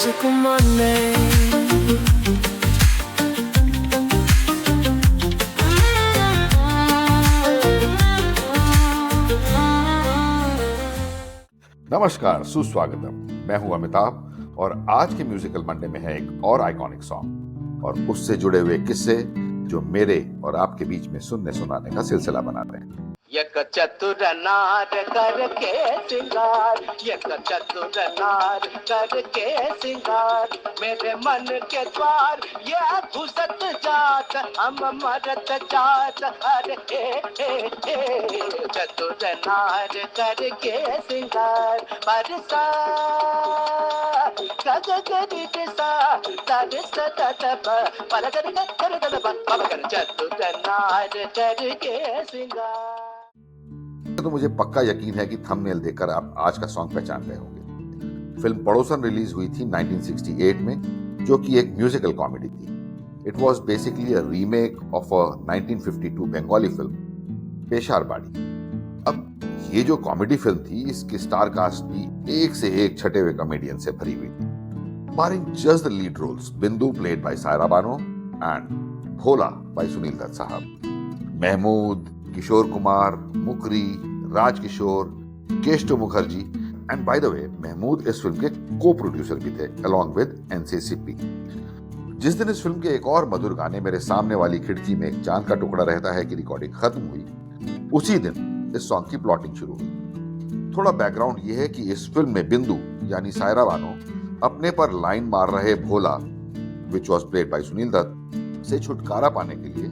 Music Monday. नमस्कार, सुस्वागतम। मैं हूं अमिताभ और आज के म्यूजिकल मंडे में है एक और आइकॉनिक सॉन्ग और उससे जुड़े हुए किस्से जो मेरे और आपके बीच में सुनने सुनाने का सिलसिला बना रहे हैं। एक चतुर नार करके सिंगार, एक चतुर नार करके सिंगार, मेरे मन के द्वार ये घुसत जात, हम मरत जात, अरे चतुर नार करके सिंगार, परसा चतुर नार करके सिंगार। तो मुझे पक्का यकीन है कि थंबनेल देखकर आप आज का सॉन्ग पहचान गए होंगे। फिल्म पड़ोसन रिलीज हुई थी 1968 में, जो कि एक म्यूजिकल कॉमेडी थी। It was basically a remake of a 1952 Bengali film Pasher Bari. अब ये जो कॉमेडी फिल्म थी, इसकी स्टार कास्ट भी एक से एक छटे हुए कॉमेडियन से भरी हुई थी। Barring just the lead roles, Bindu played by Saira Banu and Bhola by Sunil Dutt sahab, Mehmood, Kishore Kumar, Mukri, Rajkishore, Keshav Mukherjee and by the way Mehmood इस फिल्म के को प्रोड्यूसर भी थे अलॉन्ग विद एनसीसीपी। जिस दिन इस फिल्म के एक और मधुर गाने मेरे सामने वाली खिड़की में एक चांद का टुकड़ा रहता है की रिकॉर्डिंग खत्म हुई, उसी दिन इस सॉन्ग की प्लॉटिंग शुरू हुई। थोड़ा बैकग्राउंड ये है कि इस फिल्म में बिंदु यानी सायरा बानो अपने पर लाइन मार रहे Bhola which was played by Sunil Dutt से छुटकारा पाने के लिए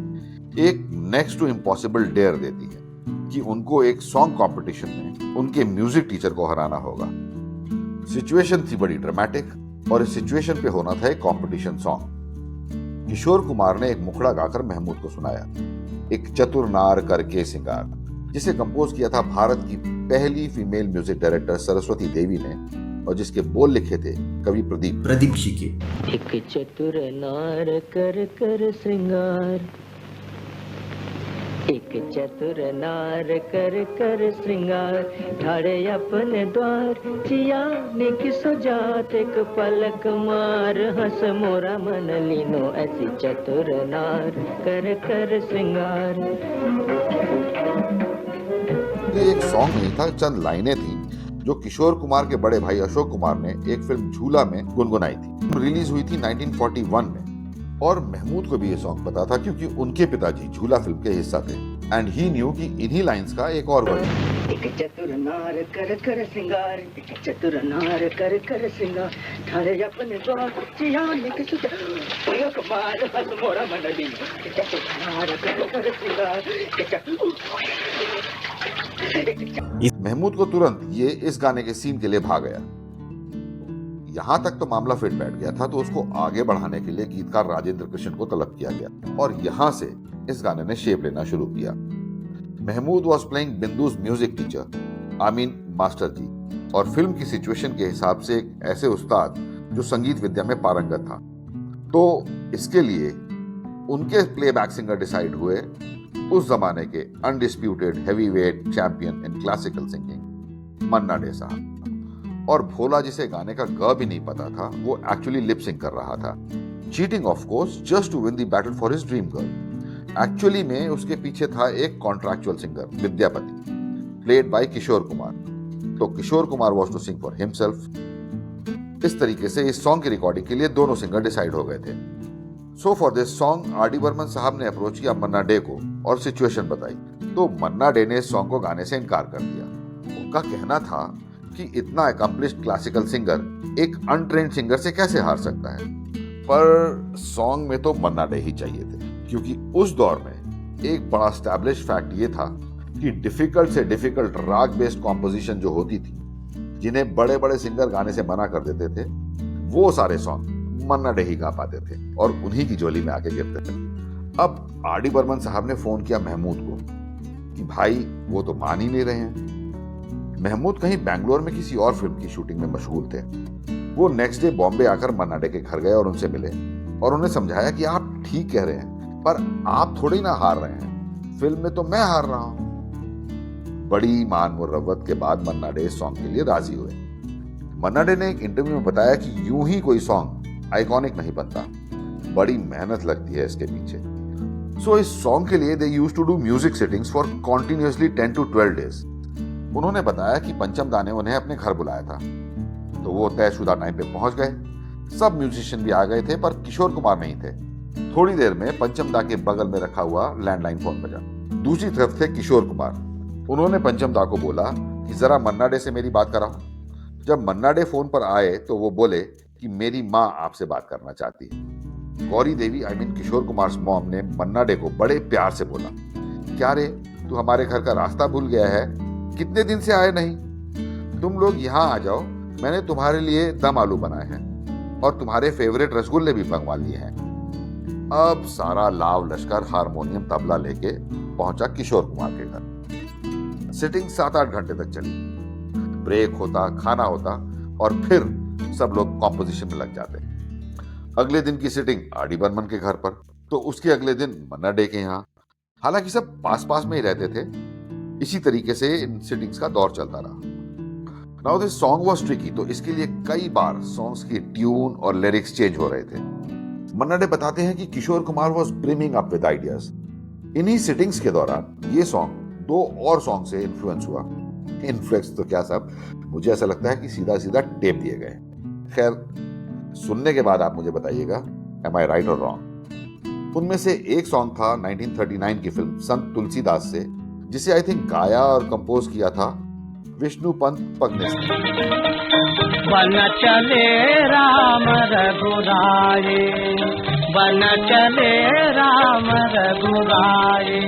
एक नेक्स्ट टू इम्पॉसिबल डेयर देती है कि उनको एक सॉन्ग कंपटीशन में उनके म्यूजिक टीचर को हराना होगा। सिचुएशन थी बड़ी ड्रामेटिक और इस सिचुएशन पे होना था एक कंपटीशन सॉन्ग। किशोर कुमार ने एक मुखड़ा गाकर महमूद को सुनाया, एक चतुर नार करके सिंगार, जिसे कंपोज किया था भारत की पहली फीमेल म्यूजिक डायरेक्टर सरस्वती देवी ने और जिसके बोल लिखे थे कवि प्रदीप जी के। एक चतुर नार कर कर श्रृंगार, एक चतुर नार कर कर श्रृंगार, ढाड़े अपने द्वार जिया निक सुजात, एक पलक मार हंस मोरा मन लीनो, ऐसी चतुर नार कर कर श्रृंगार। ये एक सॉन्ग नहीं था, चंद लाइनें थी जो किशोर कुमार के बड़े भाई अशोक कुमार ने एक फिल्म झूला में गुनगुनाई थी। रिलीज हुई थी 1941 में और महमूद को भी ये सॉन्ग पता था क्योंकि उनके पिताजी झूला फिल्म के हिस्सा थे एंड ही न्यू कि इन्हीं लाइंस का एक और वर्जन। एक चतुर नार कर कर श्रृंगार, एक चतुर नार कर कर श्रृंगार, ढाड़े अपने द्वार जिया निक सुजात, पलक मार हंस मोरा मन लीनो, एक चतुर नार कर कर श्रृंगार। महमूद को तुरंत ये इस गाने के सीन के लिए भाग गया। यहां तक तो मामला फिट बैठ गया था, तो उसको आगे बढ़ाने के लिए गीतकार राजेंद्र कृष्ण को तलब किया गया और यहां से इस गाने ने शेप लेना शुरू किया। Mehmood was playing Bindu's music teacher, I mean master ji, और फिल्म की सिचुएशन के हिसाब से एक ऐसे उस्ताद जो संगीत विद्या में पारंगत था। तो इसके लिए उनके प्लेबैक सिंगर डिसाइड हुए उस जमाने के undisputed heavyweight champion in classical singing Manna day साहब। और भोला, जिसे गाने का ग भी नहीं पता था, वो एक्चुअली लिप सिंग कर रहा था, cheating of course just to win the battle for his dream girl. Actually में उसके पीछे था एक contractual singer Vidyapati, played by Kishore Kumar. तो Kishore Kumar was to sing for himself. इस तरीके से इस सॉन्ग की रिकॉर्डिंग के लिए दोनों सिंगर डिसाइड हो गए थे। So for this song R D Burman साहब ने अप्रोच किया मन्ना डे को और सिचुएशन बताई, तो मन्ना डे ने इस सॉन्ग को गाने से इनकार कर दिया। उनका कहना था कि इतना अकम्प्लिश्ड क्लासिकल सिंगर एक अनट्रेन्ड सिंगर से कैसे हार सकता है। पर सॉन्ग में तो मन्ना डे ही चाहिए थे, क्योंकि उस दौर में एक बड़ा एस्टैब्लिश फैक्ट ये था कि डिफिकल्ट से डिफिकल्ट राग बेस्ड कॉम्पोजिशन जो होती थी, जिन्हें बड़े बड़े सिंगर गाने से मना कर देते थे, वो सारे सॉन्ग मन्ना डे ही गा पाते थे और उन्हीं की झोली में आके गिरते थे। अब आर डी बर्मन साहब ने फोन किया महमूद को कि भाई वो तो मान ही नहीं रहे हैं। महमूद कहीं बैंगलोर में किसी और फिल्म की शूटिंग में मशगूल थे। वो नेक्स्ट डे बॉम्बे आकर मन्ना डे के घर गए और उनसे मिले और उन्हें समझाया कि आप ठीक कह रहे हैं, पर आप थोड़ी ना हार रहे हैं, फिल्म में तो मैं हार रहा हूं। बड़ी मान मुरव्वत के बाद मन्ना डे इस सॉन्ग के लिए राजी हुए। मन्ना डे ने एक इंटरव्यू में बताया कि यूं ही कोई सॉन्ग आइकॉनिक नहीं बनता, बड़ी मेहनत लगती है इसके पीछे। सो इस सॉन्ग के लिए they used to do music sittings for continuously 10 to 12 days. उन्होंने बताया कि पंचम दा ने उन्हें अपने घर बुलाया था, तो वो तयशुदा टाइम पे पहुंच गए। सब म्यूजिशियन भी आ गए थे, पर किशोर कुमार नहीं थे। थोड़ी देर में पंचम दा के बगल में रखा हुआ लैंडलाइन फोन बजा। दूसरी तरफ थे किशोर कुमार। उन्होंने पंचम दा को बोला कि जरा मन्ना डे से मेरी बात कराओ। जब मन्ना डे फोन पर आए तो वो बोले कि मेरी माँ आपसे बात करना चाहती है। गौरी देवी किशोर कुमार मॉम ने मन्ना डे को बड़े प्यार से बोला, क्या रे तू हमारे घर का रास्ता भूल गया है? कितने दिन से आए नहीं? तुम लोग यहाँ आ जाओ, मैंने तुम्हारे लिए दम आलू बनाए हैं और तुम्हारे फेवरेट रसगुल्ले भी मंगवा लिए हैं। अब सारा लाव लश्कर हारमोनियम तबला लेके पहुंचा किशोर कुमार के घर। सिटिंग 7-8 घंटे तक चली। ब्रेक होता, खाना होता और फिर सब लोग कॉम्पोजिशन में लग जाते। अगले दिन की सिटिंग आर.डी. बर्मन के घर पर, तो उसके अगले दिन मन्ना डे के यहाँ। हालांकि सब पास पास में ही रहते थे। इसी तरीके से इन सिटिंग्स का दौर चलता रहा। Now this song was tricky, तो इसके लिए कई बार सॉन्ग्स की ट्यून और लिरिक्स चेंज हो रहे थे। मन्ना डे बताते हैं कि Kishore Kumar was brimming up with ideas. इन्हीं सिटिंग्स के दौरान ये सॉन्ग 2 और सॉन्ग से इन्फ्लुएंस हुआ। इन्फ्लुएंस तो क्या सब, मुझे ऐसा लगता है कि सीधा सीधा टेप दिए गए। खैर, सुनने के बाद आप मुझे बताइएगा, एम आई राइट और रॉन्ग। उनमें से एक सॉन्ग था 1939 की फिल्म संत तुलसीदास से, जिसे आई थिंक गाया और कंपोज किया था विष्णु पंत पगनेस ने। बन चले राम रघुराए, बन चले राम रघुराए,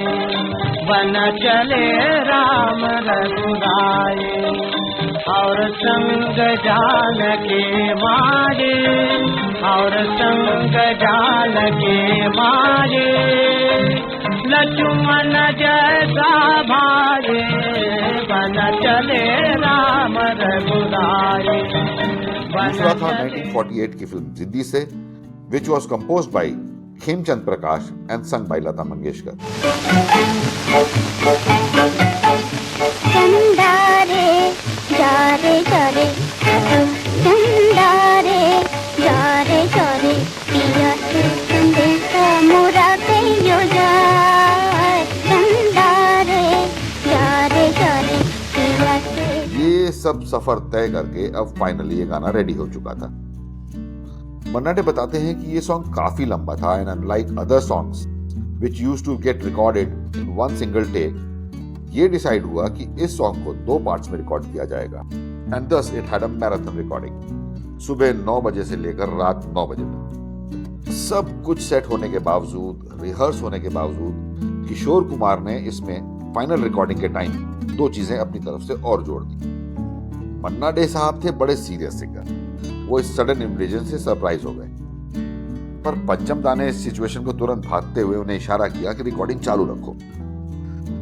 बन चले राम रघुराए, और संग जान के मारे, और संग जान के मारे, लक्ष्मण जैसा भारे, बन चले राम रघुराए। दूसरा था 1948 की फिल्म जिंदी से, which was composed by Khemchand Prakash and sung by Lata Mangeshkar. चंदारे जारे जारे, चंदारे जारे जारे, पिया से संदेशा मोरा कहियो जाए, चंदारे जारे जारे, पिया से। ये सब सफर तय करके अब फाइनली ये गाना रेडी हो चुका था। मन्ना डे बताते हैं कि ये सॉन्ग काफी लंबा था and unlike other songs which used to get recorded in one single take, ये डिसाइड हुआ कि इस सॉन्ग को 2 पार्ट्स में रिकॉर्ड किया जाएगा and thus it had a marathon recording. सुबह 9 बजे से लेकर रात 9 बजे तक। सब कुछ सेट होने के बावजूद, रिहर्स होने के बावजूद, किशोर कुमार ने इसमें फाइनल रिकॉर्डिंग के टाइम 2 चीजें अपनी तरफ से और जोड़ दी। मन्ना डे साहब थे बड़े सीरियस सिंगर, वो इस सडन इन्वेजन से सरप्राइज हो गए, पर पंचम दा ने इस सिचुएशन को तुरंत भागते हुए उन्हें इशारा किया कि रिकॉर्डिंग चालू रखो।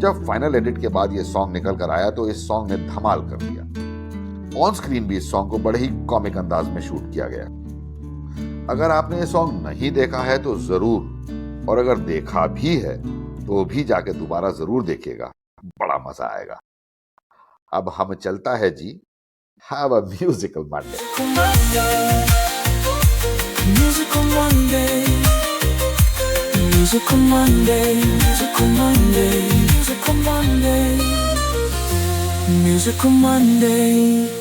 जब फाइनल एडिट के बाद ये सॉन्ग निकल कर आया तो इस सॉन्ग ने धमाल कर दिया। ऑन स्क्रीन भी इस सॉन्ग को बड़े ही कॉमिक अंदाज में शूट किया गया। अगर आपने ये सॉन्ग नहीं देखा है तो जरूर, और अगर देखा भी है तो भी जाके दोबारा जरूर देखिएगा, बड़ा मजा आएगा। अब हम चलता है जी, have a musical Monday. Musical Monday, Musical Monday, Musical Monday, Musical Monday, Musical Monday.